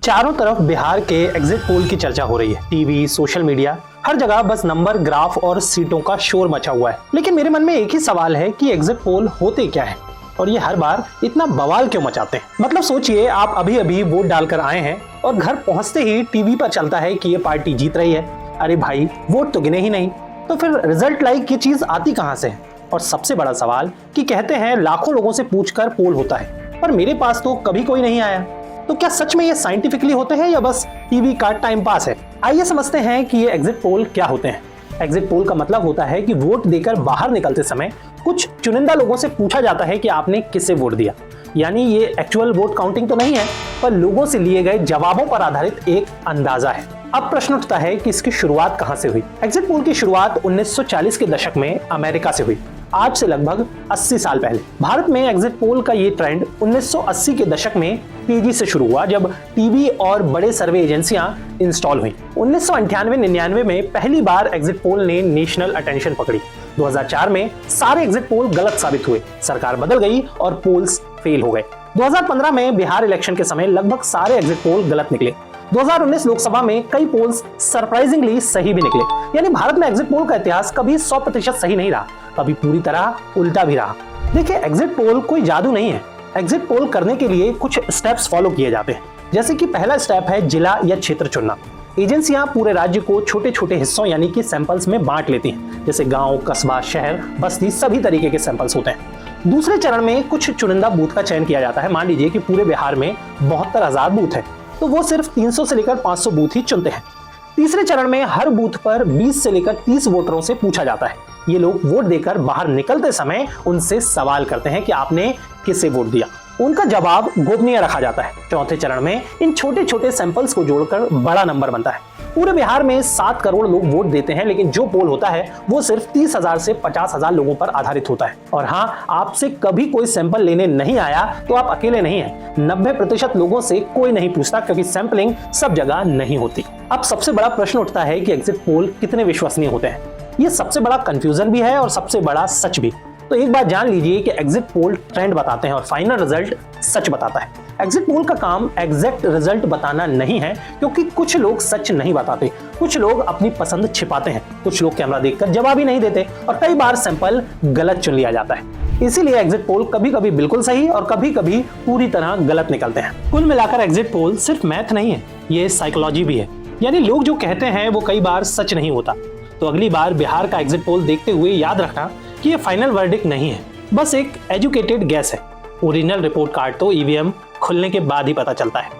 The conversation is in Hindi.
चारों तरफ बिहार के एग्जिट पोल की चर्चा हो रही है। टीवी, सोशल मीडिया, हर जगह बस नंबर, ग्राफ और सीटों का शोर मचा हुआ है। लेकिन मेरे मन में एक ही सवाल है कि एग्जिट पोल होते क्या है और ये हर बार इतना बवाल क्यों मचाते हैं। मतलब सोचिए, आप अभी अभी वोट डालकर आए हैं और घर पहुंचते ही टीवी पर चलता है कि ये पार्टी जीत रही है। अरे भाई, वोट तो गिने ही नहीं, तो फिर रिजल्ट लाइक ये चीज आती कहां से है। और सबसे बड़ा सवाल कि कहते हैं लाखों लोगों से पूछकर पोल होता है, पर मेरे पास तो कभी कोई नहीं आया। तो क्या सच में ये साइंटिफिकली होते हैं या बस टीवी का टाइम पास है? आइए समझते हैं कि ये एग्जिट पोल क्या होते हैं। एग्जिट पोल का मतलब होता है कि वोट देकर बाहर निकलते समय कुछ चुनिंदा लोगों से पूछा जाता है कि आपने किसे वोट दिया। यानी ये एक्चुअल वोट काउंटिंग तो नहीं है, पर लोगों से लिए गए जवाबों पर आधारित एक अंदाजा है। अब प्रश्न उठता है कि इसकी शुरुआत कहां से हुई। एग्जिट पोल की शुरुआत 1940 के दशक में अमेरिका से हुई, आज से लगभग 80 साल पहले। भारत में एग्जिट पोल का ये ट्रेंड 1980 के दशक में तेजी से शुरू हुआ, जब टीवी और बड़े सर्वे एजेंसियां इंस्टॉल हुई। 1998-99 में पहली बार एग्जिट पोल ने नेशनल अटेंशन पकड़ी। 2004 में सारे एग्जिट पोल गलत साबित हुए, सरकार बदल गई और पोल्स फेल हो गए। 2015 में बिहार इलेक्शन के समय लगभग सारे एग्जिट पोल गलत निकले। 2019 लोकसभा में कई पोल्स सरप्राइजिंगली सही भी निकले। यानी भारत में एग्जिट पोल का इतिहास कभी 100% सही नहीं रहा, कभी पूरी तरह उल्टा भी रहा। देखिए, एग्जिट पोल कोई जादू नहीं है। एग्जिट पोल करने के लिए कुछ स्टेप्स फॉलो किए जाते हैं। जैसे कि पहला स्टेप है जिला या क्षेत्र चुनना। एजेंसियां पूरे राज्य को छोटे छोटे हिस्सों यानी कि सैंपल्स में बांट लेती हैं, जैसे गांव, कस्बा, शहर, बस्ती, सभी तरीके के सैंपल्स होते हैं। दूसरे चरण में कुछ चुनिंदा बूथ का चयन किया जाता है। मान लीजिए कि पूरे बिहार में 72,000 बूथ है, तो वो सिर्फ 300 से लेकर 500 बूथ ही चुनते हैं। तीसरे चरण में हर बूथ पर 20 से लेकर 30 वोटरों से पूछा जाता है। ये लोग वोट देकर बाहर निकलते समय उनसे सवाल करते हैं कि आपने किसे वोट दिया। उनका जवाब गोपनीय रखा जाता है। चौथे चरण में इन छोटे छोटे सैंपल्स को जोड़कर बड़ा नंबर बनता है। पूरे बिहार में 7 करोड़ लोग वोट देते हैं, लेकिन जो पोल होता है वो सिर्फ 30,000 से 50,000 लोगों पर आधारित होता है। और हाँ, आपसे कभी कोई सैंपल लेने नहीं आया तो आप अकेले नहीं हैं। 90% लोगों से कोई नहीं पूछता, क्योंकि सैंपलिंग सब जगह नहीं होती। अब सबसे बड़ा प्रश्न उठता है कि एग्जिट पोल कितने विश्वसनीय होते हैं। ये सबसे बड़ा कंफ्यूजन भी है और सबसे बड़ा सच भी। तो एक बात जान लीजिए कि एग्जिट पोल ट्रेंड बताते हैं और फाइनल रिजल्ट सच बताता है। एग्जिट पोल का काम एग्जैक्ट रिजल्ट बताना नहीं है, क्योंकि कुछ लोग सच नहीं बताते, कुछ लोग अपनी पसंद छिपाते हैं, कुछ लोग कैमरा देखकर जवाब ही नहीं देते और कई बार सैंपल गलत चुन लिया जाता है। इसीलिए एग्जिट पोल कभी कभी बिल्कुल सही और कभी कभी पूरी तरह गलत निकलते हैं। कुल मिलाकर एग्जिट पोल सिर्फ मैथ नहीं है, ये साइकोलॉजी भी है। यानी लोग जो कहते हैं वो कई बार सच नहीं होता। तो अगली बार बिहार का एग्जिट पोल देखते हुए याद रखना कि ये फाइनल वर्डिक्ट नहीं है, बस एक एजुकेटेड गैस है। ओरिजिनल रिपोर्ट कार्ड तो ईवीएम खुलने के बाद ही पता चलता है।